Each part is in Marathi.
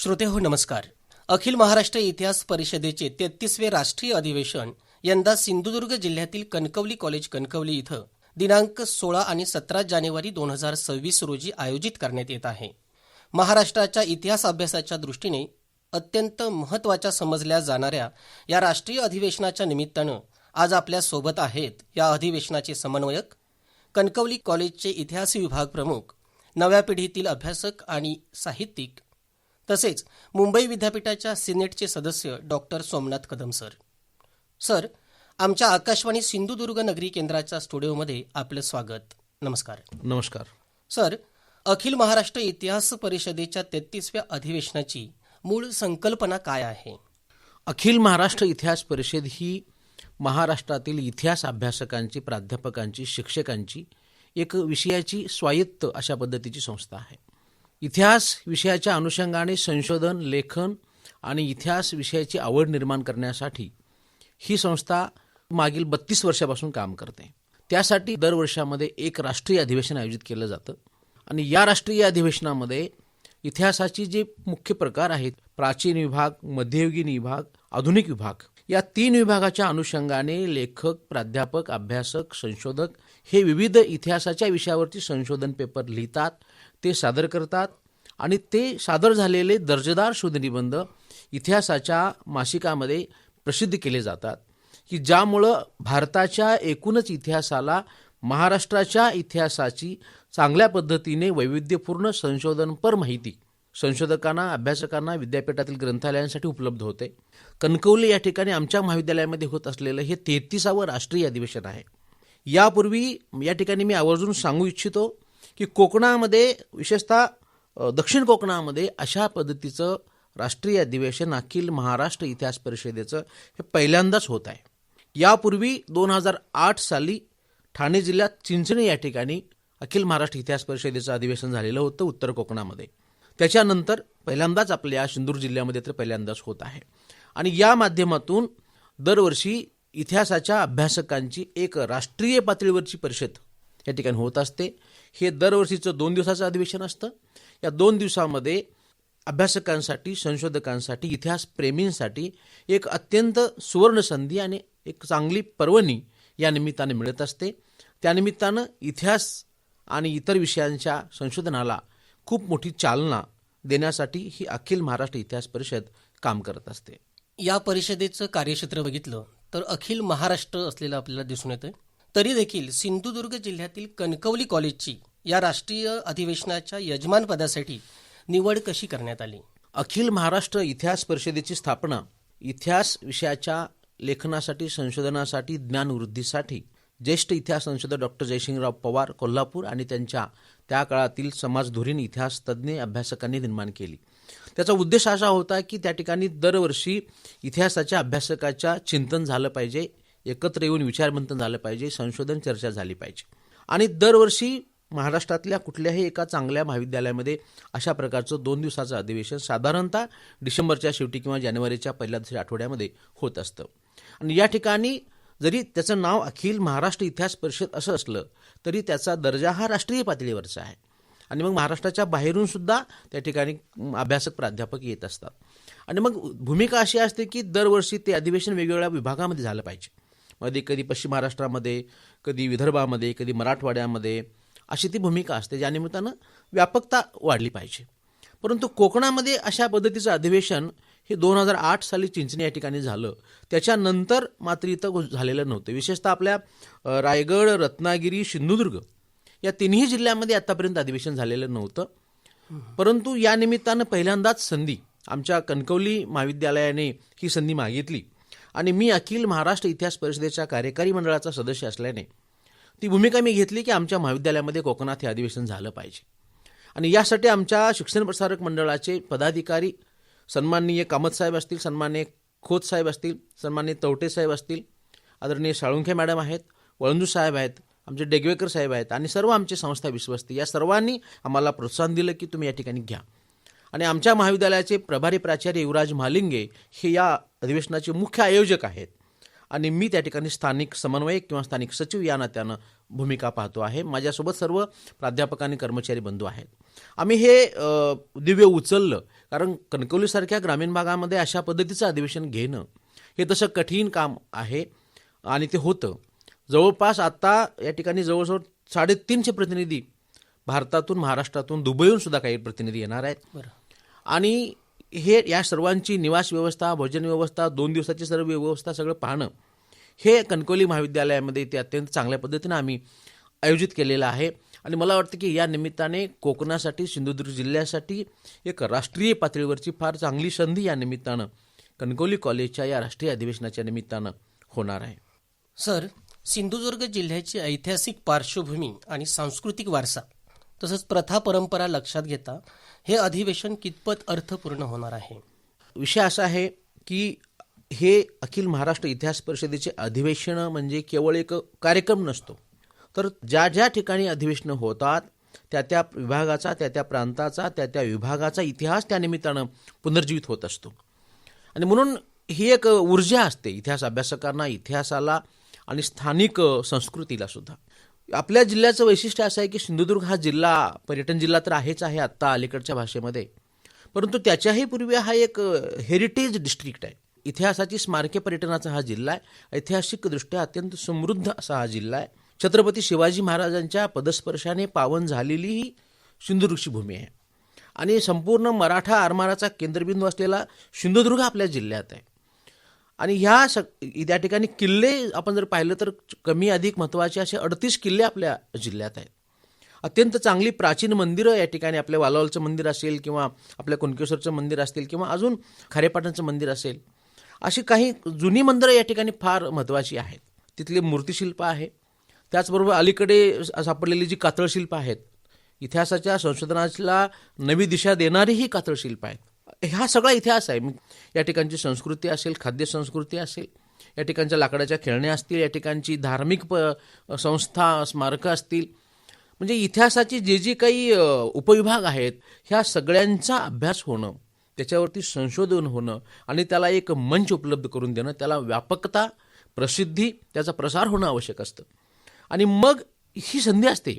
श्रोतेहो नमस्कार. अखिल महाराष्ट्र इतिहास परिषदेचे 33वे राष्ट्रीय अधिवेशन यंदा सिंधुदुर्ग जिल्ह्यातील कणकवली कॉलेज कणकवली इथं दिनांक 16 आणि 17 जानेवारी 2026 रोजी आयोजित करण्यात येत आहे. महाराष्ट्राच्या इतिहास अभ्यासाच्या दृष्टीने अत्यंत महत्त्वाच्या समजल्या जाणाऱ्या या राष्ट्रीय अधिवेशनाच्या निमित्तानं आज आपल्या सोबत आहेत या अधिवेशनाचे समन्वयक, कणकवली कॉलेजचे इतिहास विभाग प्रमुख, नव्या पिढीतील अभ्यासक आणि साहित्यिक तसेच मुंबई विद्यापीठाच्या सिनेटचे सदस्य doctor Somnath Kadam sir. Sir, आमच्या आकाशवाणी सिंधुदुर्ग नगरी केंद्राच्या स्टुडिओमध्ये आपलं स्वागत. नमस्कार. नमस्कार सर, अखिल महाराष्ट्र इतिहास परिषदेच्या 33व्या अधिवेशनाची मूळ संकल्पना काय आहे? अखिल महाराष्ट्र इतिहास परिषद ही महाराष्ट्रातील इतिहास अभ्यासकांची, प्राध्यापकांची, शिक्षकांची एक विषयाची स्वायत्त अशा पद्धतीची संस्था आहे. इतिहास विषयाच्या अनुषंगाने संशोधन, लेखन आणि इतिहास विषयाची आवड निर्माण करण्यासाठी ही संस्था मागील 32 वर्षापासून काम करते. त्यासाठी दरवर्षामध्ये एक राष्ट्रीय अधिवेशन आयोजित केलं जातं आणि या राष्ट्रीय अधिवेशनामध्ये इतिहासाचे जे मुख्य प्रकार आहेत, प्राचीन विभाग, मध्ययुगीन विभाग, आधुनिक विभाग, या 3 विभागाच्या अनुषंगाने लेखक, प्राध्यापक, अभ्यासक, संशोधक हे विविध इतिहासाच्या विषयावरती संशोधन पेपर लिहितात, ते सादर करतात आणि ते सादर झालेले दर्जेदार शोधनिबंध इतिहासाच्या मासिकामध्ये प्रसिद्ध केले जातात, की ज्यामुळं भारताच्या एकूणच इतिहासाला महाराष्ट्राच्या इतिहासाची चांगल्या पद्धतीने वैविध्यपूर्ण संशोधनपर माहिती संशोधकांना, अभ्यासकांना विद्यापीठातील ग्रंथालयांसाठी उपलब्ध होते. कणकवली या ठिकाणी आमच्या महाविद्यालयामध्ये होत असलेलं हे 33वे राष्ट्रीय अधिवेशन आहे. यापूर्वी या ठिकाणी मी आवर्जून सांगू इच्छितो की कोकणामध्ये, विशेषतः दक्षिण कोकणामध्ये अशा पद्धतीचं राष्ट्रीय अधिवेशन अखिल महाराष्ट्र इतिहास परिषदेचं हे पहिल्यांदाच होत आहे. यापूर्वी 2008 साली ठाणे जिल्ह्यात चिंचणी या ठिकाणी अखिल महाराष्ट्र इतिहास परिषदेचं अधिवेशन झालेलं होतं उत्तर कोकणामध्ये. त्याच्यानंतर पहिल्यांदाच आपल्या सिंधुदुर्ग जिल्ह्यामध्ये तर पहिल्यांदाच होत आहे. आणि या माध्यमातून दरवर्षी इतिहासाच्या अभ्यासकांची एक राष्ट्रीय पातळीवरची परिषद या ठिकाणी होत असते. हे दरवर्षीचं 2 दिवसाचं अधिवेशन असतं. या 2 दिवसामध्ये अभ्यासकांसाठी, संशोधकांसाठी, इतिहास प्रेमींसाठी एक अत्यंत सुवर्ण संधी आणि एक चांगली पर्वणी या निमित्ताने मिळत असते. त्यानिमित्तानं इतिहास आणि इतर विषयांच्या संशोधनाला खूप मोठी चालना देण्यासाठी ही अखिल महाराष्ट्र इतिहास परिषद काम करत असते. या परिषदेचं कार्यक्षेत्र बघितलं तर अखिल महाराष्ट्र असलेलं आपल्याला दिसून येतं. तरी देखील सिंधुदुर्ग जिल्ह्यातील कणकवली कॉलेजची या राष्ट्रीय अधिवेशनाच्या यजमानपदासाठी निवड कशी करण्यात आली? अखिल महाराष्ट्र इतिहास परिषदेची स्थापना इतिहास विषयाच्या लेखनासाठी, संशोधनासाठी, ज्ञानवृद्धीसाठी ज्येष्ठ इतिहास संशोधक डॉक्टर जयसिंगराव पवार कोल्हापूर आणि त्यांच्या त्या काळातील समाजधुरीण इतिहास तज्ज्ञ अभ्यासकांनी निर्माण केली. त्याचा उद्देश असा होता की त्या ठिकाणी दरवर्षी इतिहासाच्या अभ्यासकाच्या चिंतन झालं पाहिजे, एकत्र येऊन विचारमंथन झालं पाहिजे, संशोधन चर्चा झाली पाहिजे. आणि दरवर्षी महाराष्ट्रातल्या कुठल्याही एका चांगल्या महाविद्यालयामध्ये अशा प्रकारचं 2 दिवसाचं अधिवेशन साधारणतः डिसेंबरच्या शेवटी किंवा जानेवारीच्या पहिल्या दुसऱ्या आठवड्यामध्ये होत असतं. आणि या ठिकाणी जरी त्याचं नाव अखिल महाराष्ट्र इतिहास परिषद असं असलं तरी त्याचा दर्जा हा राष्ट्रीय पातळीवरचा आहे. आणि मग महाराष्ट्राच्या बाहेरून सुद्धा त्या ठिकाणी अभ्यासक, प्राध्यापक येत असतात. आणि मग भूमिका अशी असते की दरवर्षी ते अधिवेशन वेगवेगळ्या विभागामध्ये झालं पाहिजे. मध्ये कधी पश्चिम महाराष्ट्रामध्ये, कधी विदर्भामध्ये, कधी मराठवाड्यामध्ये अशी ती भूमिका असते, ज्या निमित्तानं व्यापकता वाढली पाहिजे. परंतु कोकणामध्ये अशा पद्धतीचं अधिवेशन हे 2008 साली चिंचणी या ठिकाणी झालं. त्याच्यानंतर मात्र इथं झालेलं नव्हतं. विशेषतः आपल्या रायगड, रत्नागिरी, सिंधुदुर्ग या 3ही जिल्ह्यामध्ये आतापर्यंत अधिवेशन झालेलं नव्हतं. परंतु या निमित्तानं पहिल्यांदाच संधी आमच्या कणकवली महाविद्यालयाने ही संधी मागितली आणि मी अखिल महाराष्ट्र इतिहास परिषदेच्या कार्यकारी मंडळाचा सदस्य असल्याने ती भूमिका मी घेतली की आमच्या महाविद्यालयामध्ये कोकणात हे अधिवेशन झालं पाहिजे. आणि यासाठी आमच्या शिक्षण प्रसारक मंडळाचे पदाधिकारी सन्माननीय कामत साहेब असतील, सन्माननीय खोत साहेब असतील, सन्माननीय तवटे साहेब असतील, आदरणीय साळुंखे मॅडम आहेत, वळंजू साहेब आहेत, आमचे डेगवेकर साहेब आहेत आणि सर्व आमचे संस्था विश्वस्ती या सर्वांनी आम्हाला प्रोत्साहन दिलं की तुम्ही या ठिकाणी घ्या. आणि आमच्या महाविद्यालयाचे प्रभारी प्राचार्य युवराज महालिंगे हे या अधिवेशनाचे मुख्य आयोजक आहेत आणि मी त्या ठिकाणी स्थानिक समन्वयक किंवा स्थानिक सचिव या नात्यानं भूमिका पाहतो आहे. माझ्यासोबत सर्व प्राध्यापक आणि कर्मचारी बंधू आहेत. आम्ही हे दिव्य उचललं कारण कणकवलीसारख्या ग्रामीण भागामध्ये अशा पद्धतीचं अधिवेशन घेणं हे तसं कठीण काम आहे आणि ते होतं. जवळपास आता या ठिकाणी जवळजवळ 350 प्रतिनिधी भारतातून, महाराष्ट्रातून, दुबईहून सुद्धा काही प्रतिनिधी येणार आहेत. आणि हे या सर्वांची निवास व्यवस्था, भोजन व्यवस्था, 2 दिवसाची सर्व व्यवस्था सगळं पाहणं हे कणकवली महाविद्यालयामध्ये ते अत्यंत चांगल्या पद्धतीनं आम्ही आयोजित केलेलं आहे. आणि मला वाटतं की या निमित्ताने कोकणासाठी, सिंधुदुर्ग जिल्ह्यासाठी एक राष्ट्रीय पातळीवरची फार चांगली संधी या निमित्तानं कणकवली कॉलेजच्या या राष्ट्रीय अधिवेशनाच्या निमित्तानं होणार आहे. सर, सिंधुदुर्ग जिल्ह्याची ऐतिहासिक पार्श्वभूमी आणि सांस्कृतिक वारसा तसंच प्रथा परंपरा लक्षात घेता हे अधिवेशन कितपत अर्थपूर्ण होणार आहे? विषय असा आहे की हे अखिल महाराष्ट्र इतिहास परिषदेचे अधिवेशन म्हणजे केवळ एक कार्यक्रम नसतो, तर ज्या ज्या ठिकाणी अधिवेशनं होतात त्या त्या विभागाचा, त्या त्या प्रांताचा, त्या त्या विभागाचा इतिहास त्या निमित्तानं पुनर्जीवित होत असतो. आणि म्हणून ही एक ऊर्जा असते इतिहास अभ्यासकांना, इतिहासाला आणि स्थानिक संस्कृतीला सुद्धा. आपल्या जिल्ह्याचं वैशिष्ट्य असं आहे की सिंधुदुर्ग हा जिल्हा पर्यटन जिल्हा तर आहेच आहे आत्ता अलीकडच्या भाषेमध्ये, परंतु त्याच्याही पूर्वी हा एक हेरिटेज डिस्ट्रिक्ट आहे. इतिहासाची स्मारके पर्यटनाचा हा जिल्हा आहे. ऐतिहासिकदृष्ट्या अत्यंत समृद्ध असा हा जिल्हा आहे. छत्रपती शिवाजी महाराजांच्या पदस्पर्शाने पावन झालेली ही सिंधुदुर्गची भूमी आहे. आणि संपूर्ण मराठा आरमाराचा केंद्रबिंदू असलेला सिंधुदुर्ग आपल्या जिल्ह्यात आहे. आणि त्या ठिकाणी किल्ले आपण जर पाहिलं तर कमी अधिक महत्त्वाचे असे 38 किल्ले आपल्या जिल्ह्यात आहेत. अत्यंत चांगली प्राचीन मंदिरं या ठिकाणी, आपल्या वालावलचं मंदिर असेल किंवा आपल्या कुणकेश्वरचं मंदिर असेल किंवा अजून खारेपाटणचं मंदिर असेल, अशी काही जुनी मंदिरं या ठिकाणी फार महत्त्वाची आहेत. तिथले मूर्तिशिल्प आहे. त्याचबरोबर अलीकडे सापडलेली जी कातळशिल्प आहेत, इतिहासाच्या संशोधनाला नवी दिशा देणारी ही कातळशिल्प आहेत. हा सगळा इतिहास आहे. या ठिकाणची संस्कृती असेल, खाद्य संस्कृती असेल, या ठिकाणच्या लाकडाच्या खेळण्या असतील, या ठिकाणची धार्मिक संस्था, स्मारकं असतील, म्हणजे इतिहासाची जे काही उपविभाग आहेत ह्या सगळ्यांचा अभ्यास होणं, त्याच्यावरती संशोधन होणं आणि त्याला एक मंच उपलब्ध करून देणं, त्याला व्यापकता, प्रसिद्धी, त्याचा प्रसार होणं आवश्यक असतं. आणि मग ही संधी असते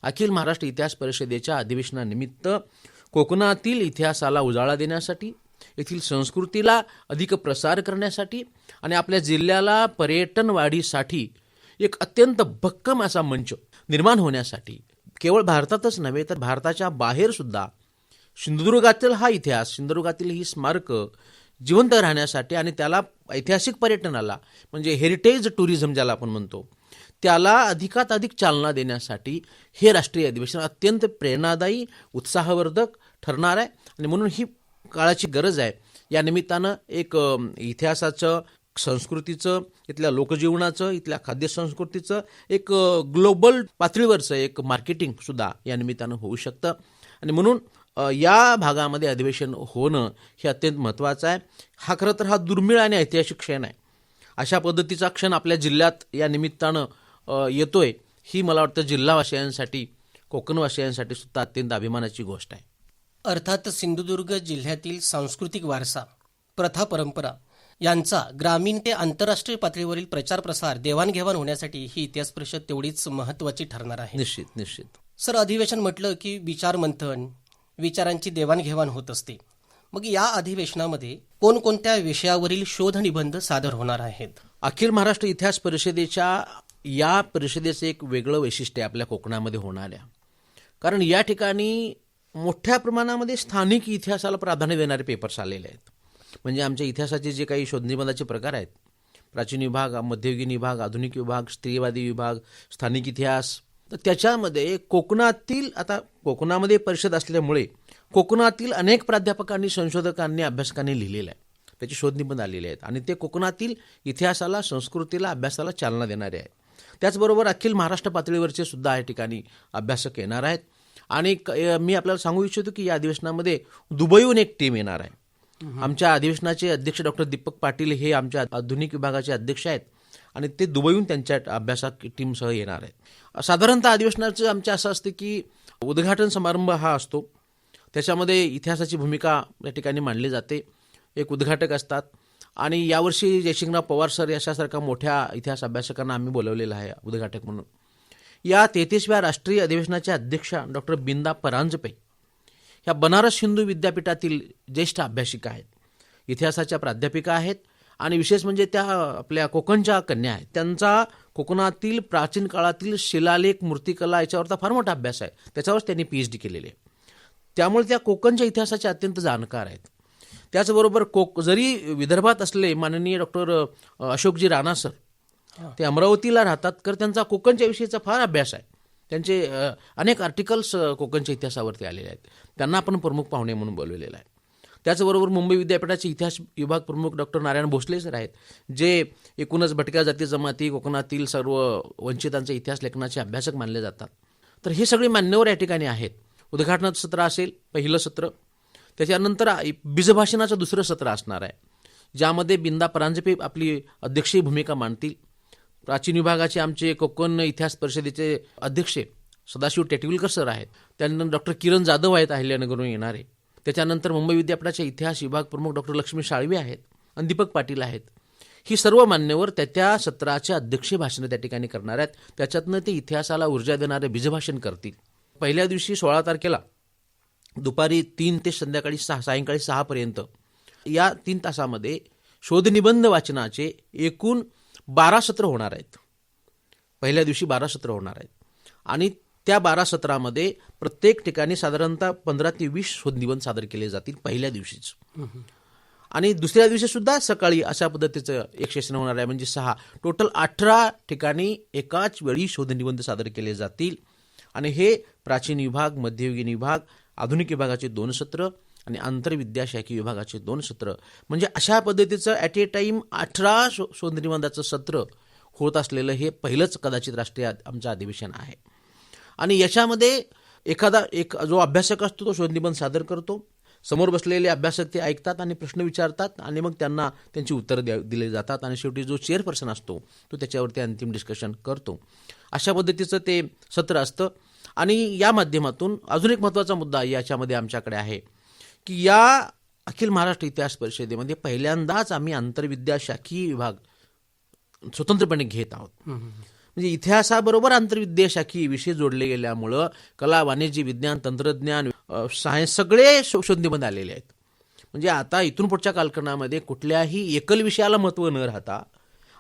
अखिल महाराष्ट्र इतिहास परिषदेच्या अधिवेशनानिमित्त कोकणातील इतिहासाला उजाळा देण्यासाठी, येथील संस्कृतीला अधिक प्रसार करण्यासाठी आणि आपल्या जिल्ह्याला पर्यटन वाढीसाठी एक अत्यंत भक्कम असा मंच निर्माण होण्यासाठी, केवळ भारतातच नव्हे तर भारताच्या बाहेर सुद्धा सिंधुदुर्गातील हा इतिहास, सिंधुदुर्गातील ही स्मारकं जिवंत राहण्यासाठी आणि त्याला ऐतिहासिक पर्यटनाला म्हणजे हेरिटेज टुरिझम ज्याला आपण म्हणतो, त्याला अधिकात अधिक चालना देण्यासाठी हे राष्ट्रीय अधिवेशन अत्यंत प्रेरणादायी, उत्साहवर्धक ठरणार आहे. आणि म्हणून ही काळाची गरज आहे. या निमित्तानं एक इतिहासाचं, संस्कृतीचं, इथल्या लोकजीवनाचं, इथल्या खाद्यसंस्कृतीचं एक ग्लोबल पातळीवरचं एक मार्केटिंग सुद्धा या निमित्तानं होऊ शकतं. आणि म्हणून या भागामध्ये अधिवेशन होणं हे अत्यंत महत्त्वाचं आहे. हा खरं तर हा दुर्मिळ आणि ऐतिहासिक क्षण आहे. अशा पद्धतीचा क्षण आपल्या जिल्ह्यात या निमित्तानं येतोय, ही मला वाटतं जिल्हावासियांसाठी, कोकणवासियांसाठी सुद्धा अत्यंत अभिमानाची गोष्ट आहे. अर्थात सिंधुदुर्ग जिल्ह्यातील सांस्कृतिक वारसा, प्रथा परंपरा यांचा ग्रामीण ते आंतरराष्ट्रीय पातळीवरील प्रचार प्रसार, देवाणघेवाण होण्यासाठी ही इतिहास परिषद तेवढीच महत्त्वाची ठरणार आहे. निश्चित. सर, अधिवेशन म्हटलं की विचार मंथन, विचारांची देवाणघेवाण होत असते. मग या अधिवेशनामध्ये कोणकोणत्या विषयावरील शोध निबंध सादर होणार आहेत? अखिल महाराष्ट्र इतिहास परिषदेच्या या परिषदेचं एक वेगळं वैशिष्ट्य आपल्या कोकणामध्ये होणाऱ्या, कारण या ठिकाणी मोठ्या प्रमाणामध्ये स्थानिक इतिहासाला प्राधान्य देणारे पेपर्स आलेले आहेत. म्हणजे आमच्या इतिहासाचे जे काही शोधनिबंधाचे प्रकार आहेत, प्राचीन विभाग, मध्ययुगीन विभाग, आधुनिक विभाग, स्त्रीवादी विभाग, स्थानिक इतिहास, तर त्याच्यामध्ये कोकणातील, आता कोकणामध्ये परिषद असल्यामुळे कोकणातील अनेक प्राध्यापकांनी, संशोधकांनी, अभ्यासकांनी लिहिलेलं आहे. त्याचे शोधनिबंध आलेले आहेत आणि ते कोकणातील इतिहासाला, संस्कृतीला, अभ्यासाला चालना देणारे आहेत. त्याचबरोबर अखिल महाराष्ट्र पातळीवरचे सुद्धा या ठिकाणी अभ्यासक येणार आहेत. आणि मी आपल्याला सांगू इच्छितो की या अधिवेशनामध्ये दुबईहून एक टीम येणार आहे. आमच्या अधिवेशनाचे अध्यक्ष डॉक्टर दीपक पाटील हे आमच्या आधुनिक विभागाचे अध्यक्ष आहेत आणि ते दुबईहून त्यांच्या अभ्यासक टीमसह येणार आहेत. साधारणतः अधिवेशनाचं आमच्या असं असतं की उद्घाटन समारंभ हा असतो, त्याच्यामध्ये इतिहासाची भूमिका या ठिकाणी मांडली जाते. एक उद्घाटक असतात आणि यावर्षी जयसिंगराव पवार सर याच्यासारख्या मोठ्या इतिहास अभ्यासकांना आम्ही बोलवलेलं आहे उद्घाटक म्हणून. या 33व्या राष्ट्रीय अधिवेशनाच्या अध्यक्षा डॉक्टर बिंदा परांजपे ह्या बनारस हिंदू विद्यापीठातील ज्येष्ठ अभ्यासिका आहेत, इतिहासाच्या प्राध्यापिका आहेत आणि विशेष म्हणजे त्या आपल्या कोकणच्या कन्या आहेत. त्यांचा कोकणातील प्राचीन काळातील शिलालेख मूर्तिकला याच्यावरचा फार मोठा अभ्यास आहे, त्याच्यावरच त्यांनी PhD केलेली आहे. त्यामुळे त्या कोकणच्या इतिहासाचे अत्यंत जाणकार आहेत. त्याचबरोबर जरी विदर्भात असले माननीय डॉक्टर अशोकजी राणा सर, ते अमरावतीला राहतात, तर त्यांचा कोकणच्या विषयीचा फार अभ्यास आहे. त्यांचे अनेक आर्टिकल्स कोकणच्या इतिहासावरती आलेले आहेत. त्यांना आपण प्रमुख पाहुणे म्हणून बोलवलेलं आहे. त्याचबरोबर मुंबई विद्यापीठाचे इतिहास विभाग प्रमुख डॉक्टर नारायण भोसले सर आहेत, जे एकूणच भटक्या जाती जमाती कोकणातील सर्व वंचितांचे इतिहास लेखनाचे अभ्यासक मानले जातात. तर हे सगळे मान्यवर या ठिकाणी आहेत. उद्घाटनाचं सत्र असेल पहिलं सत्र, त्याच्यानंतर बीजभाषणाचं दुसरं सत्र असणार आहे, ज्यामध्ये बिंदा परांजपे आपली अध्यक्षीय भूमिका मांडतील. प्राचीन विभागाचे आमचे कोकण इतिहास परिषदेचे अध्यक्ष सदाशिव टेटविलकर सर आहेत. त्यानंतर डॉक्टर किरण जाधव आहेत अहिल्यानगरहून येणारे. त्याच्यानंतर मुंबई विद्यापीठाचे इतिहास विभाग प्रमुख डॉक्टर लक्ष्मी साळवे आहेत आणि दीपक पाटील आहेत. ही सर्व मान्यवर त्या सत्राचे अध्यक्षीय भाषणं त्या ठिकाणी करणार आहेत. त्याच्यातनं ते इतिहासाला ऊर्जा देणारे बीजभाषण करतील. पहिल्या दिवशी 16 तारखेला दुपारी 3 ते सायंकाळी 6 पर्यंत या 3 तासामध्ये शोधनिबंध वाचनाचे एकूण 12 सत्र होणार आहेत. पहिल्या दिवशी 12 सत्र होणार आहेत आणि त्या 12 सत्रामध्ये प्रत्येक ठिकाणी साधारणतः 15 ते 20 शोधनिबंध सादर केले जातील पहिल्या दिवशीच. आणि दुसऱ्या दिवशी सुद्धा सकाळी अशा पद्धतीचं एक सेशन होणार आहे, म्हणजे 6 टोटल 18 ठिकाणी एकाच वेळी शोधनिबंध सादर केले जातील. आणि हे प्राचीन विभाग, मध्ययुगीन विभाग, आधुनिक विभागाचे 2 सत्र आणि आंतरविद्याशाखी विभागाचे 2 सत्र, म्हणजे अशा पद्धतीचं ॲट ए टाईम 18 शोधनिबंधाचं सत्र होत असलेलं हे पहिलंच कदाचित राष्ट्रीय आमचं अधिवेशन आहे. आणि याच्यामध्ये एक जो अभ्यासक असतो तो शोधनिबंध सादर करतो, समोर बसलेले अभ्यासक ते ऐकतात आणि प्रश्न विचारतात आणि मग त्यांना त्यांची उत्तरं दिले जातात आणि शेवटी जो चेअरपर्सन असतो तो त्याच्यावरती अंतिम डिस्कशन करतो. अशा पद्धतीचं ते सत्र असतं. आणि या माध्यमातून अजून एक महत्त्वाचा मुद्दा याच्यामध्ये आमच्याकडे आहे की या अखिल महाराष्ट्र इतिहास परिषदेमध्ये पहिल्यांदाच आम्ही आंतरविद्याशाखी विभाग स्वतंत्रपणे घेत आहोत. म्हणजे इतिहासाबरोबर आंतरविद्याशाखी विषय जोडले गेल्यामुळं कला, वाणिज्य, विज्ञान, तंत्रज्ञान, सायन्स सगळे शोधनिबंध आलेले आहेत. म्हणजे आता इथून पुढच्या कालखंडामध्ये कुठल्याही एकल विषयाला महत्त्व न राहता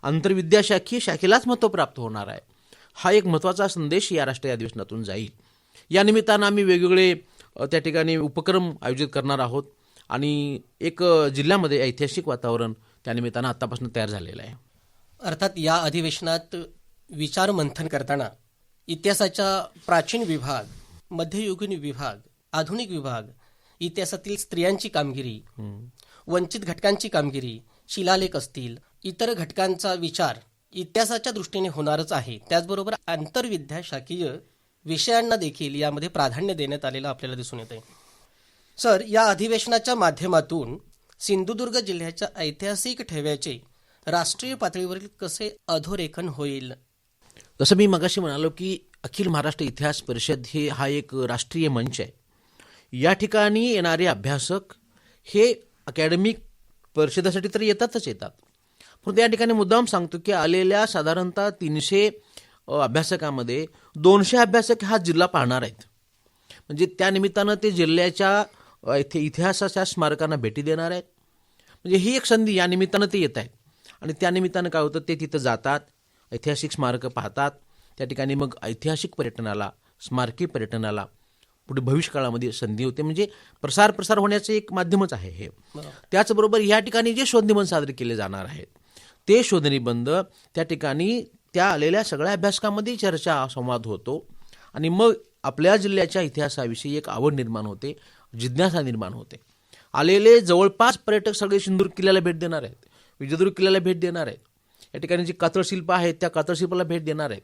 आंतरविद्याशाखी शाखेलाच महत्त्व प्राप्त होणार आहे. हा एक महत्त्वाचा संदेश या राष्ट्रीय अधिवेशनातून जाईल. या निमित्तानं आम्ही वेगवेगळे त्या ठिकाणी उपक्रम आयोजित करणार आहोत आणि एक जिल्ह्यामध्ये ऐतिहासिक वातावरण त्या निमित्तानं आत्तापासून तयार झालेलं आहे. अर्थात या अधिवेशनात विचार मंथन करताना इतिहासाच्या प्राचीन विभाग, मध्ययुगीन विभाग, आधुनिक विभाग, इतिहासातील स्त्रियांची कामगिरी, वंचित घटकांची कामगिरी, शिलालेख असतील, इतर घटकांचा विचार इतिहासाच्या दृष्टीने होणारच आहे. त्याचबरोबर आंतरविद्याशाखीय विषयांना देखील यामध्ये प्राधान्य देण्यात आलेलं आपल्याला दिसून येत आहे. सर, या अधिवेशनाच्या माध्यमातून सिंधुदुर्ग जिल्ह्याच्या ऐतिहासिक ठेव्याचे राष्ट्रीय पातळीवरील कसे अधोरेखन होईल? जसं मी मगाशी म्हणालो की अखिल महाराष्ट्र इतिहास परिषद हा एक राष्ट्रीय मंच आहे. या ठिकाणी येणारे अभ्यासक हे अकॅडमिक परिषदेसाठी तर येतातच येतात, परंतु या ठिकाणी मुद्दाम सांगतो की आलेल्या साधारणतः 300 अभ्यासकामध्ये 200 अभ्यासक हा जिल्हा पाहणार आहेत. म्हणजे त्या निमित्तानं ते जिल्ह्याच्या इतिहासाच्या स्मारकांना भेटी देणार आहेत. म्हणजे ही एक संधी या निमित्तानं ते येत आहेत आणि त्या निमित्तानं काय होतं, ते तिथं जातात, ऐतिहासिक स्मारकं पाहतात. त्या ठिकाणी मग ऐतिहासिक पर्यटनाला, स्मारकी पर्यटनाला पुढे भविष्यकाळामध्ये संधी होते. म्हणजे प्रसार होण्याचं एक माध्यमच आहे हे. त्याचबरोबर या ठिकाणी जे शोधनिबंध सादर केले जाणार आहेत ते शोधनिबंध त्या ठिकाणी त्या आलेल्या सगळ्या अभ्यासकांमध्ये चर्चा, संवाद होतो आणि मग आपल्या जिल्ह्याच्या इतिहासाविषयी एक आवड निर्माण होते, जिज्ञासा निर्माण होते. आलेले जवळपास पर्यटक सगळे सिंधुदुर्ग किल्ल्याला भेट देणार आहेत, विजयदुर्ग किल्ल्याला भेट देणार आहेत, या ठिकाणी जी कातळशिल्प आहेत त्या कातळशिल्पाला भेट देणार आहेत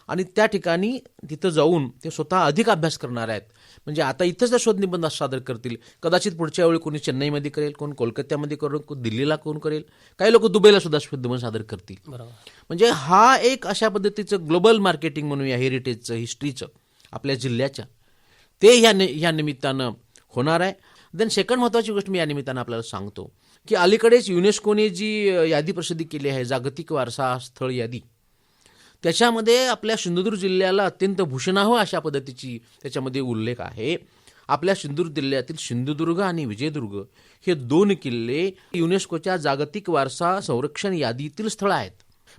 आणि त्या ठिकाणी तिथं जाऊन ते स्वतः अधिक अभ्यास करणार आहेत. म्हणजे आता इथंच त्या शोधनिबंध सादर करतील, कदाचित पुढच्या वेळी कोणी चेन्नईमध्ये करेल, कोण कोलकात्यामध्ये करेल, कोण दिल्लीला कोण करेल, काही लोक दुबईला सुद्धा शोधनिबंध सादर करतील. म्हणजे हा एक अशा पद्धतीचं ग्लोबल मार्केटिंग म्हणूया हेरिटेजचं, हिस्ट्रीचं आपल्या जिल्ह्याच्या, ते ह्या निमित्तानं होणार आहे. देन सेकंड महत्त्वाची गोष्ट मी या निमित्तानं आपल्याला सांगतो की अलीकडेच युनेस्कोने जी यादी प्रसिद्ध केली आहे, जागतिक वारसा स्थळ यादी, त्याच्यामध्ये आपल्या सिंधुदुर्ग जिल्ह्याला अत्यंत भूषणावह अशा पद्धतीची त्याच्यामध्ये उल्लेख आहे. आपल्या सिंधुदुर्ग जिल्ह्यातील सिंधुदुर्ग आणि विजयदुर्ग हे 2 किल्ले युनेस्कोच्या जागतिक वारसा संरक्षण यादीतील स्थळ आहेत.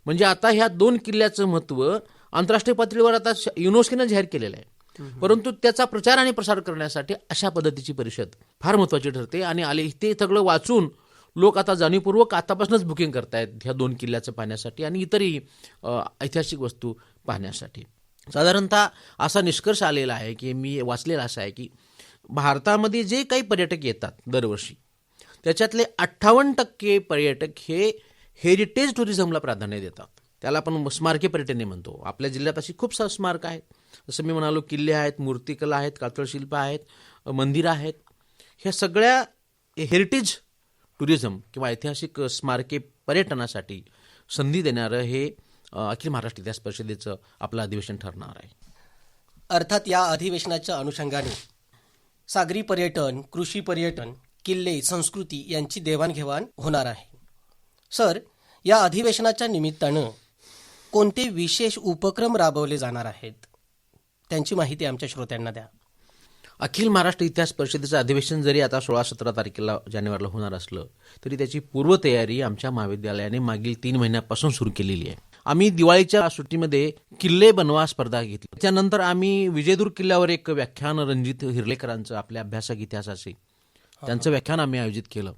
म्हणजे आता ह्या 2 किल्ल्याचं महत्त्व आंतरराष्ट्रीय पातळीवर आता युनेस्कोने जाहीर केलेलं आहे. परंतु त्याचा प्रचार आणि प्रसार करण्यासाठी अशा पद्धतीची परिषद फार महत्त्वाची ठरते. आणि ते सगळं वाचून लोक आता जाणीवपूर्वक आतापासूनच बुकिंग करतायत ह्या 2 किल्ल्याचं पाहण्यासाठी आणि इतरही ऐतिहासिक वस्तू पाहण्यासाठी. साधारणतः असा निष्कर्ष आलेला आहे की मी वाचलेला असा आहे की भारतामध्ये जे काही पर्यटक येतात दरवर्षी, त्याच्यातले 58% पर्यटक हे हेरिटेज टुरिझमला प्राधान्य देतात. त्याला आपण स्मारकी पर्यटन म्हणतो. आपल्या जिल्ह्यात अशी खूप स्मारकं आहेत. जसं मी म्हणालो, किल्ले आहेत, मूर्तिकला आहेत, कातळशिल्प आहेत, मंदिरं आहेत. ह्या सगळ्या हेरिटेज टुरिझम किंवा ऐतिहासिक स्मारके पर्यटनासाठी संधी देणारं हे अखिल महाराष्ट्र इतिहास परिषदेचं आपलं अधिवेशन ठरणार आहे. अर्थात या अधिवेशनाच्या अनुषंगाने सागरी पर्यटन, कृषी पर्यटन, किल्ले, संस्कृती यांची देवाणघेवाण होणार आहे. सर, या अधिवेशनाच्या निमित्तानं कोणते विशेष उपक्रम राबवले जाणार आहेत, त्यांची माहिती आमच्या श्रोत्यांना द्या. अखिल महाराष्ट्र इतिहास परिषदेचं अधिवेशन जरी आता 16-17 तारखेला जानेवारीला होणार असलं तरी त्याची पूर्वतयारी आमच्या महाविद्यालयाने मागील 3 महिन्यापासून सुरू केलेली आहे. आम्ही दिवाळीच्या सुट्टीमध्ये किल्ले बनवा स्पर्धा घेतली. त्यानंतर आम्ही विजयदुर्ग किल्ल्यावर एक व्याख्यान रणजित हिरलेकरांचं आपल्या अभ्यासक इतिहासाचे त्यांचं व्याख्यान आम्ही आयोजित केलं.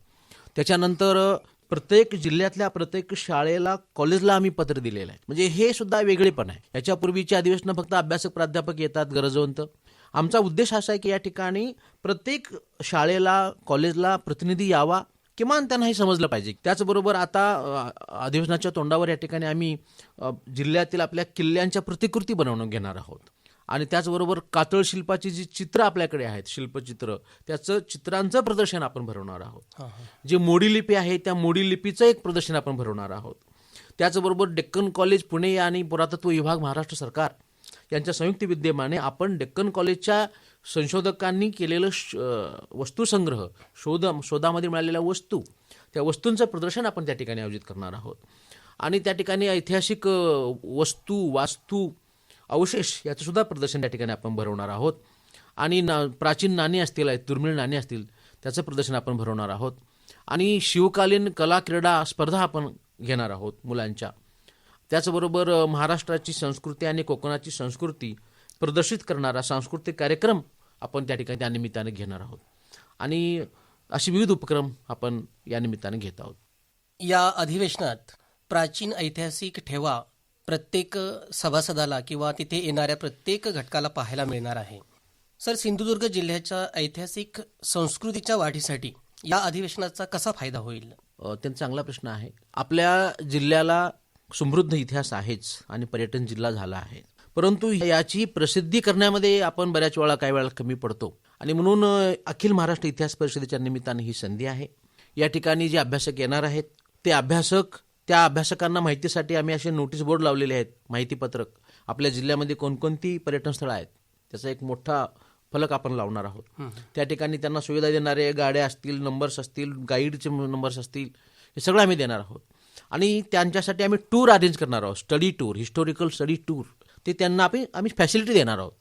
त्याच्यानंतर प्रत्येक जिल्ह्यातल्या प्रत्येक शाळेला, कॉलेजला आम्ही पत्र दिलेलं आहे. म्हणजे हे सुद्धा वेगळेपण आहे. याच्यापूर्वीची अधिवेशनं फक्त अभ्यासक प्राध्यापक येतात गरजवंत. आमचा उद्देश असा आहे की या ठिकाणी प्रत्येक शाळेला, कॉलेजला प्रतिनिधी यावा, किमान त्यांना हे समजलं पाहिजे. त्याचबरोबर आता अधिवेशनाच्या तोंडावर या ठिकाणी आम्ही जिल्ह्यातील आपल्या किल्ल्यांच्या प्रतिकृती बनवून घेणार आहोत. आणि त्याचबरोबर कातळ शिल्पाची जी चित्र आपल्याकडे आहेत, शिल्पचित्र, त्याचं चित्रांचं प्रदर्शन आपण भरवणार आहोत. जे मोडी लिपी आहे त्या मोडी लिपीचं एक प्रदर्शन आपण भरवणार आहोत. त्याचबरोबर डेक्कन कॉलेज पुणे आणि पुरातत्व विभाग महाराष्ट्र सरकार यांच्या संयुक्त विद्यमाने आपण डेक्कन कॉलेजच्या संशोधकांनी केलेलं वस्तुसंग्रह, शोधामध्ये मिळालेल्या वस्तू, त्या वस्तूंचं प्रदर्शन आपण त्या ठिकाणी आयोजित करणार आहोत. आणि त्या ठिकाणी ऐतिहासिक वस्तू, वास्तू, अवशेष याचं सुद्धा प्रदर्शन त्या ठिकाणी आपण भरवणार आहोत. आणि प्राचीन नाणी असतील, दुर्मिळ नाणी असतील, त्याचं प्रदर्शन आपण भरवणार आहोत. आणि शिवकालीन कला क्रीडा स्पर्धा आपण घेणार आहोत मुलांच्या. त्याचबरोबर महाराष्ट्राची संस्कृती आणि कोकणाची संस्कृती प्रदर्शित करणारा सांस्कृतिक कार्यक्रम आपण त्या ठिकाणी त्यानिमित्ताने घेणार आहोत. आणि असे विविध उपक्रम आपण या निमित्ताने घेत आहोत. या अधिवेशनात प्राचीन ऐतिहासिक ठेवा प्रत्येक सभासदाला किंवा तिथे येणाऱ्या प्रत्येक घटकाला पाहायला मिळणार आहे. सर, सिंधुदुर्ग जिल्ह्याच्या ऐतिहासिक संस्कृतीच्या वाढीसाठी या अधिवेशनाचा कसा फायदा होईल? त्यांचा चांगला प्रश्न आहे. आपल्या जिल्ह्याला समृद्ध इतिहास आहेच आणि पर्यटन जिल्हा झाला आहे. परंतु याची प्रसिद्धी करण्यामध्ये आपण बऱ्याच वेळा काही वेळा कमी पडतो. आणि म्हणून अखिल महाराष्ट्र इतिहास परिषदेच्या निमित्ताने ही संधी आहे. या ठिकाणी जे अभ्यासक येणार आहेत ते अभ्यासक, त्या अभ्यासकांना माहितीसाठी आम्ही असे नोटीस बोर्ड लावलेले आहेत, माहितीपत्रक. आपल्या जिल्ह्यामध्ये कोणकोणती पर्यटन स्थळं आहेत त्याचा एक मोठा फलक आपण लावणार आहोत. त्या ठिकाणी त्यांना सुविधा देणारे गाड्या असतील, नंबर्स असतील, गाईडचे नंबर्स असतील, हे सगळं आम्ही देणार आहोत. आणि त्यांच्यासाठी आम्ही टूर अरेंज करणार आहोत, study tour, historical study tour. ते त्यांना आम्ही फॅसिलिटी देणार आहोत.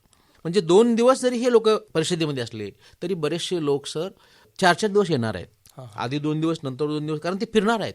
म्हणजे 2 दिवस जरी हे लोक परिषदेमध्ये असले तरी बरेचसे लोक सर 4-4 दिवस येणार आहेत. आधी 2 दिवस, नंतर 2 दिवस, कारण ते फिरणार आहेत,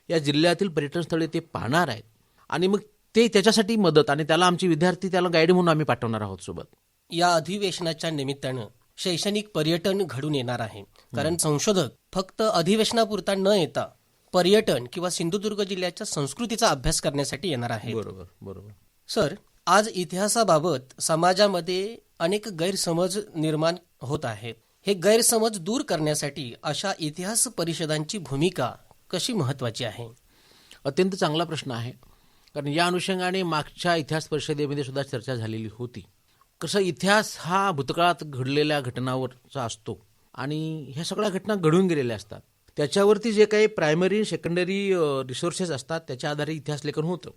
या जिल्ह्यातील पर्यटन स्थळे ते पाहणार आहेत. आणि मग ते त्याच्यासाठी मदत, आणि त्याला आमचे विद्यार्थी त्याला गाईड म्हणून आम्ही पाठवणार आहोत सोबत. या अधिवेशनाच्या निमित्तानं शैक्षणिक पर्यटन घडून येणार आहे. कारण संशोधक फक्त अधिवेशनापुरता न येता पर्यटन किंवा सिंधुदुर्ग जिल्ह्याच्या संस्कृतीचा अभ्यास करण्यासाठी येणार आहे. बरोबर. सर, आज इतिहासाबाबत समाजामध्ये अनेक गैरसमज निर्माण होत आहेत. हे गैरसमज दूर करण्यासाठी अशा इतिहास परिषदांची भूमिका कशी महत्वाची आहे? अत्यंत चांगला प्रश्न आहे. कारण या अनुषंगाने मागच्या इतिहास परिषदेमध्ये सुद्धा चर्चा झालेली होती. कसं इतिहास हा भूतकाळात घडलेल्या घटनांवरचा असतो आणि ह्या सगळ्या घटना घडून गेलेल्या असतात. त्याच्यावरती जे काही प्रायमरी, सेकंडरी रिसोर्सेस असतात त्याच्या आधारे इतिहास लेखन होतं.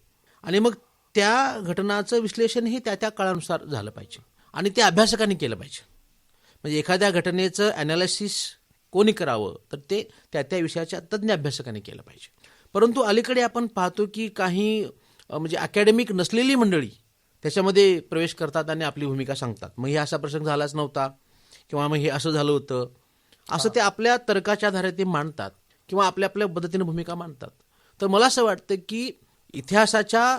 आणि मग त्या घटनाचं विश्लेषण हे त्या काळानुसार झालं पाहिजे आणि ते अभ्यासकांनी केलं पाहिजे. म्हणजे एखाद्या घटनेचं ॲनालिसिस कोणी करावं तर ते त्या विषयाच्या तज्ज्ञ अभ्यासकाने केलं पाहिजे. परंतु अलीकडे आपण पाहतो की काही म्हणजे अकॅडमिक नसलेली मंडळी त्याच्यामध्ये प्रवेश करतात आणि आपली भूमिका सांगतात. मग हे असा प्रसंग झालाच नव्हता किंवा मग हे असं झालं होतं असं ते आपल्या तर्काच्या आधारे ते मांडतात किंवा आपल्या आपल्या पद्धतीने भूमिका मांडतात. तर मला असं वाटतं की इतिहासाच्या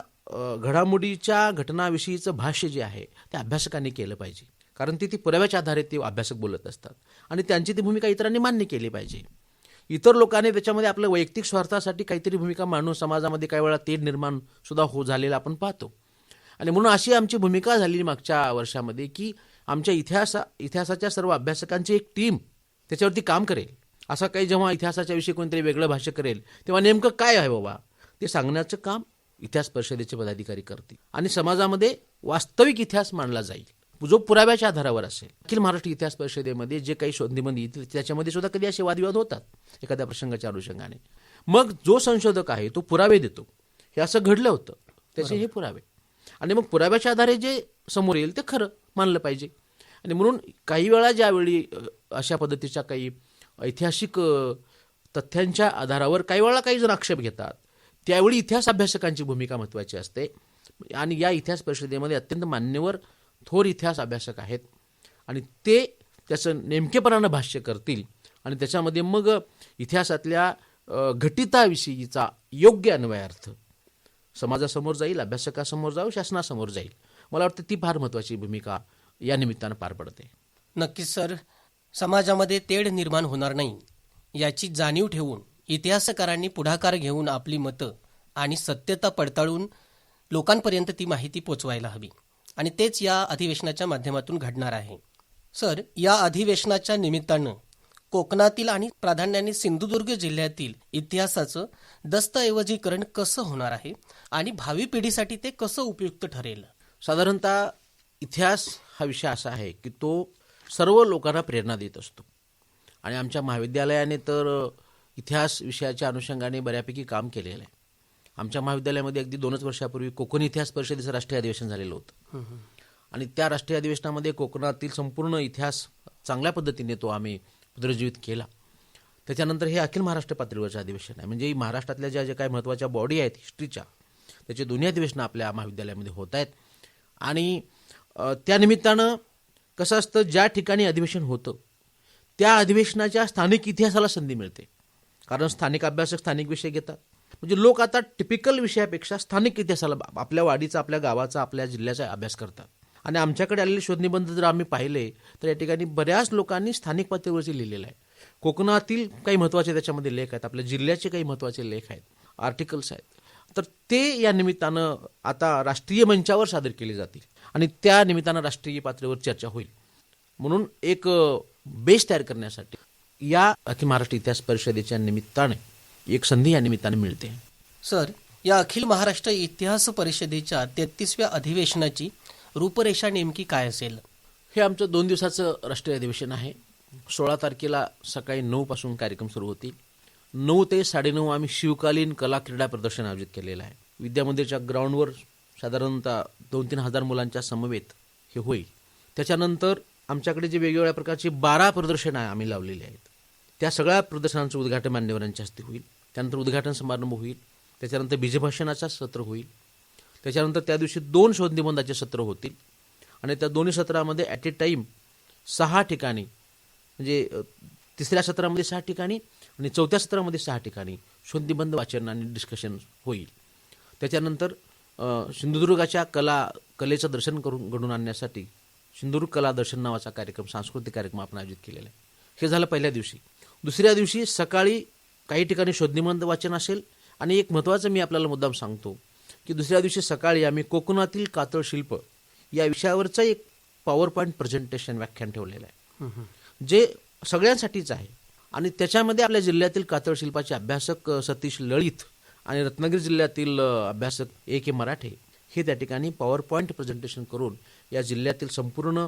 घडामोडीच्या घटनाविषयीचं भाष्य जे आहे ते अभ्यासकांनी केलं पाहिजे. कारण ती पुराव्याच्या आधारे ते अभ्यासक बोलत असतात आणि त्यांची ती भूमिका इतरांनी मान्य केली पाहिजे. इतर लोकांनी त्याच्यामध्ये आपल्या वैयक्तिक स्वार्थासाठी काहीतरी भूमिका मांडून समाजामध्ये काही वेळा तेढ निर्माण सुद्धा झालेला आपण पाहतो. आणि म्हणून अशी आमची भूमिका झालेली मागच्या वर्षामध्ये की आमच्या इतिहासाच्या सर्व अभ्यासकांची एक टीम त्याच्यावरती काम करेल. असं काही जेव्हा इतिहासाच्या विषयी कोणतरी वेगळं भाष्य करेल तेव्हा नेमकं काय आहे बाबा ते सांगण्याचं काम इतिहास परिषदेचे पदाधिकारी करतील आणि समाजामध्ये वास्तविक इतिहास मांडला जाईल जो पुराव्याच्या आधारावर असेल. अखिल महाराष्ट्र इतिहास परिषदेमध्ये जे काही शोधनिबंध येतील त्याच्यामध्ये सुद्धा कधी असे वादविवाद होतात एखाद्या प्रसंगाच्या अनुषंगाने. मग जो संशोधक आहे तो पुरावे देतो, हे असं घडलं होतं त्याचे हे पुरावे, आणि मग पुराव्याच्या आधारे जे समोर येईल ते खरं मानलं पाहिजे. आणि म्हणून काही वेळा ज्यावेळी अशा पद्धतीच्या काही ऐतिहासिक तथ्यांच्या आधारावर काही वेळा काही जण आक्षेप घेतात त्यावेळी इतिहास अभ्यासकांची भूमिका महत्त्वाची असते. आणि या इतिहास परिषदेमध्ये अत्यंत मान्यवर थोर इतिहास अभ्यासक आहेत आणि ते त्याचं नेमकेपणानं भाष्य करतील आणि त्याच्यामध्ये मग इतिहासातल्या घटिताविषयीचा योग्य अन्वयार्थ समाजासमोर जाईल, अभ्यासकासमोर जाईल, शासनासमोर जाईल. मला वाटतं ती फार महत्त्वाची भूमिका या निमित्तानं पार पडते. नक्कीच सर, समाजामध्ये तेढ निर्माण होणार नाही याची जाणीव ठेवून इतिहासकारांनी पुढाकार घेऊन आपली मतं आणि सत्यता पडताळून लोकांपर्यंत ती माहिती पोचवायला हवी आणि तेच या अधिवेशनाच्या माध्यमातून घडणार आहे. सर, या अधिवेशनाच्या निमित्तानं कोकणातील आणि प्राधान्याने सिंधुदुर्ग जिल्ह्यातील इतिहासाचं दस्तऐवजीकरण कसं होणार आहे आणि भावी पिढीसाठी ते कसं उपयुक्त ठरेल? साधारणतः इतिहास हा विषय असा आहे की तो सर्व लोकांना प्रेरणा देत असतो आणि आमच्या महाविद्यालयाने तर इतिहास विषयाच्या अनुषंगाने बऱ्यापैकी काम केलेलं आहे. आमच्या महाविद्यालयामध्ये अगदी 2 वर्षापूर्वी कोकण इतिहास परिषदेचं राष्ट्रीय अधिवेशन झालेलं होतं आणि त्या राष्ट्रीय अधिवेशनामध्ये कोकणातील संपूर्ण इतिहास चांगल्या पद्धतीने तो आम्ही पुनरुज्जीवित केला. त्याच्यानंतर हे अखिल महाराष्ट्र पातळीवरचं अधिवेशन आहे, म्हणजे महाराष्ट्रातल्या ज्या काही महत्त्वाच्या बॉडी आहेत हिस्ट्रीच्या त्याचे दोन्ही अधिवेशनं आपल्या महाविद्यालयामध्ये होत आहेत. आणि त्यानिमित्तानं कसं असतं, ज्या ठिकाणी अधिवेशन होतं त्या अधिवेशनाच्या स्थानिक इतिहासाला संधी मिळते, कारण स्थानिक अभ्यासक स्थानिक विषय घेतात. म्हणजे लोक आता टिपिकल विषयापेक्षा स्थानिक इतिहासाला आपल्या वाडीचा, आपल्या गावाचा, आपल्या जिल्ह्याचा अभ्यास करतात. आणि आमच्याकडे आलेले शोधनिबंध जर आम्ही पाहिले तर या ठिकाणी बऱ्याच लोकांनी स्थानिक पातळीवरती लिहिलेलं आहे. कोकणातील काही महत्त्वाचे त्याच्यामध्ये लेख आहेत, आपल्या जिल्ह्याचे काही महत्त्वाचे लेख आहेत, आर्टिकल्स आहेत. तर ते या निमित्तानं आता राष्ट्रीय मंचावर सादर केले जातील आणि त्या निमित्तानं राष्ट्रीय पातळीवर चर्चा होईल. म्हणून एक बेस तयार करण्यासाठी या अखिल महाराष्ट्र इतिहास परिषदेच्या निमित्ताने एक संधी या निमित्ताने मिळते. सर, या अखिल महाराष्ट्र इतिहास परिषदेच्या 33व्या अधिवेशनाची रूपरेषा नेमकी काय असेल? हे आमचं 2 दिवसाचं राष्ट्रीय अधिवेशन आहे. 16 तारखेला सकाळी 9 पासून कार्यक्रम सुरू होतील. 9 ते 9:30 आम्ही शिवकालीन कला क्रीडा प्रदर्शन आयोजित केलेलं आहे. विद्यामंदिरच्या ग्राउंडवर साधारणतः 2-3 हजार मुलांच्या समवेत हे होईल. त्याच्यानंतर आमच्याकडे जे वेगवेगळ्या प्रकारची 12 प्रदर्शनं आम्ही लावलेली आहेत, त्या सगळ्या प्रदर्शनांचं उद्घाटन मान्यवरांच्या हस्ते होईल. त्यानंतर उद्घाटन समारंभ होईल. त्याच्यानंतर बीजभाषणाचं सत्र होईल. त्याच्यानंतर त्या दिवशी 2 शोधनिबंधाचे सत्र होतील आणि त्या दोन्ही सत्रामध्ये ॲट ए टाईम 6 ठिकाणी, म्हणजे 3ऱ्या सत्रामध्ये 6 ठिकाणी आणि 4थ्या सत्रामध्ये 6 ठिकाणी शोधनिबंध वाचन आणि डिस्कशन होईल. त्याच्यानंतर सिंधुदुर्गाच्या कलेचं दर्शन घडून आणण्यासाठी सिंधुदुर्ग कला दर्शन नावाचा कार्यक्रम, सांस्कृतिक कार्यक्रम आपण आयोजित केलेला आहे. हे झालं पहिल्या दिवशी. दुसऱ्या दिवशी सकाळी काही ठिकाणी शोधनिबंध वाचन असेल आणि एक महत्त्वाचं मी आपल्याला मुद्दाम सांगतो की दुसऱ्या दिवशी सकाळी आम्ही कोकणातील कातळ शिल्प या विषयावरचं एक पॉवर पॉईंट प्रेझेंटेशन व्याख्यान ठेवलेलं आहे, जे सगळ्यांसाठीच आहे. आणि त्याच्यामध्ये आपल्या जिल्ह्यातील कातळ शिल्पाचे अभ्यासक सतीश लळित आणि रत्नागिरी जिल्ह्यातील अभ्यासक A.K. मराठे हे त्या ठिकाणी पॉवर पॉईंट प्रेझेंटेशन करून या जिल्ह्यातील संपूर्ण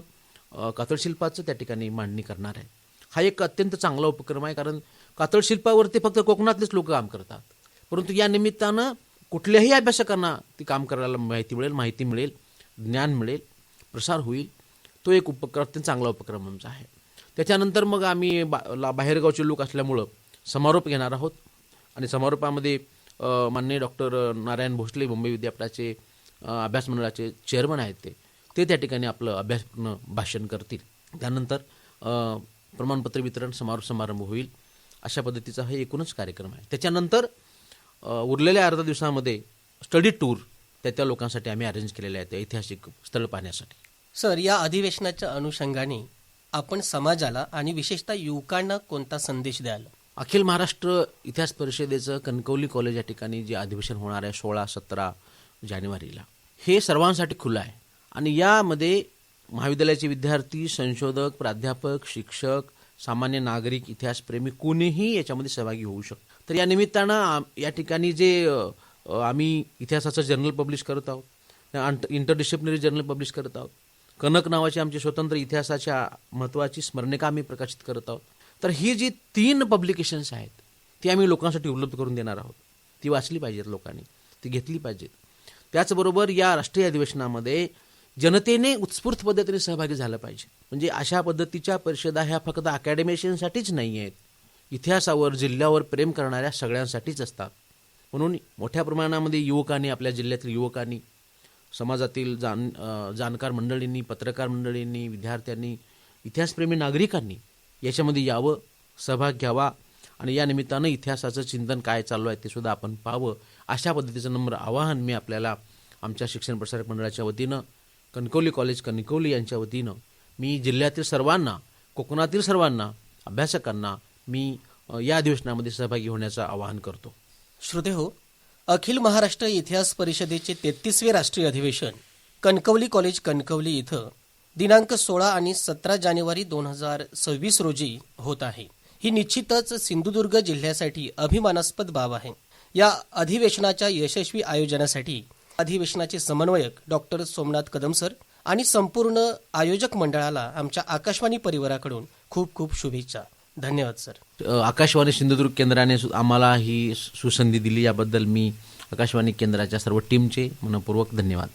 कातळशिल्पाचं त्या ठिकाणी मांडणी करणार आहे. हा एक अत्यंत चांगला उपक्रम आहे, कारण कातळशिल्पावरती फक्त कोकणातलेच लोक काम करतात, परंतु या निमित्तानं कुठल्याही अभ्यासकांना ती काम करायला माहिती मिळेल, ज्ञान मिळेल, प्रसार होईल. तो एक अत्यंत चांगला उपक्रम आमचा आहे. त्याच्यानंतर मग आम्ही बाहेरगावचे लोक असल्यामुळं समारोप घेणार आहोत आणि समारोपामध्ये माननीय डॉक्टर नारायण भोसले मुंबई विद्यापीठाचे अभ्यास मंडळाचे चेअरमन आहेत ते त्या ठिकाणी आपलं अभ्यासपूर्ण भाषण करतील. त्यानंतर प्रमाणपत्र वितरण समारंभ होईल. अशा पद्धतीचा हा एकूणच कार्यक्रम आहे. त्याच्यानंतर उरलेल्या अर्ध्या दिवसामध्ये स्टडी टूर त्या लोकांसाठी आम्ही अरेंज केलेले आहेत ऐतिहासिक स्थळ पाहण्यासाठी. सर, या अधिवेशनाच्या अनुषंगाने आपण समाजाला आणि विशेषतः युवकांना कोणता संदेश द्याल? अखिल महाराष्ट्र इतिहास परिषदेचं कणकवली कॉलेज या ठिकाणी जे अधिवेशन होणार आहे 16-17 जानेवारीला, हे सर्वांसाठी खुलं आहे आणि यामध्ये महाविद्यालयाचे विद्यार्थी, संशोधक, प्राध्यापक, शिक्षक, सामान्य नागरिक, इतिहासप्रेमी कोणीही याच्यामध्ये सहभागी होऊ शकतो. तर या निमित्तानं या ठिकाणी जे आम्ही इतिहासाचं जर्नल पब्लिश करत आहोत, इंटरडिसिप्लिनरी जर्नल पब्लिश करत आहोत, कनक नावाची आमची स्वतंत्र इतिहासाच्या महत्त्वाची स्मरणिका आम्ही प्रकाशित करत आहोत. तर ही जी 3 पब्लिकेशन्स आहेत ती आम्ही लोकांसाठी उपलब्ध करून देणार आहोत. ती वाचली पाहिजेत लोकांनी, ती घेतली पाहिजेत. त्याचबरोबर या राष्ट्रीय अधिवेशनामध्ये जनतेने उत्स्फूर्त पद्धतीने सहभागी झालं पाहिजे. म्हणजे अशा पद्धतीच्या परिषदा ह्या फक्त अकॅडमिशियनसाठीच नाही आहेत, इतिहासावर, जिल्ह्यावर प्रेम करणाऱ्या सगळ्यांसाठीच असतात. म्हणून मोठ्या प्रमाणामध्ये युवकांनी, आपल्या जिल्ह्यातील युवकांनी, समाजातील जाणकार मंडळींनी, पत्रकार मंडळींनी, विद्यार्थ्यांनी, इतिहासप्रेमी नागरिकांनी याच्यामध्ये यावं, सहभाग घ्यावा आणि या निमित्तानं इतिहासाचं चिंतन काय चालू आहे ते सुद्धा आपण पाहावं. अशा पद्धतीचं नम्र आवाहन मी आपल्याला आमच्या शिक्षण प्रसारक मंडळाच्या वतीनं, कणकवली कॉलेज कणकवली यांच्या वतीनं मी जिल्ह्यातील सर्वांना, कोकणातील सर्वांना, अभ्यासकांना मी या अधिवेशनामध्ये सहभागी होण्याचं आवाहन करतो. श्रोतेहो, अखिल महाराष्ट्र इतिहास परिषदेचे 33वे राष्ट्रीय अधिवेशन कणकवली कॉलेज कणकवली इथं दिनांक 16 आणि 17 जानेवारी 2026 रोजी होत आहे. ही निश्चितच सिंधुदुर्ग जिल्ह्यासाठी अभिमानास्पद बाब आहे. या अधिवेशनाच्या यशस्वी आयोजनासाठी अधिवेशनाचे समन्वयक डॉक्टर सोमनाथ कदम सर आणि संपूर्ण आयोजक मंडळाला आमच्या आकाशवाणी परिवाराकडून खूप खूप शुभेच्छा. धन्यवाद सर. आकाशवाणी सिंधुदुर्ग केंद्राने आम्हाला ही सुसंधी दिली, याबद्दल मी आकाशवाणी केंद्राच्या सर्व टीमचे मनपूर्वक धन्यवाद.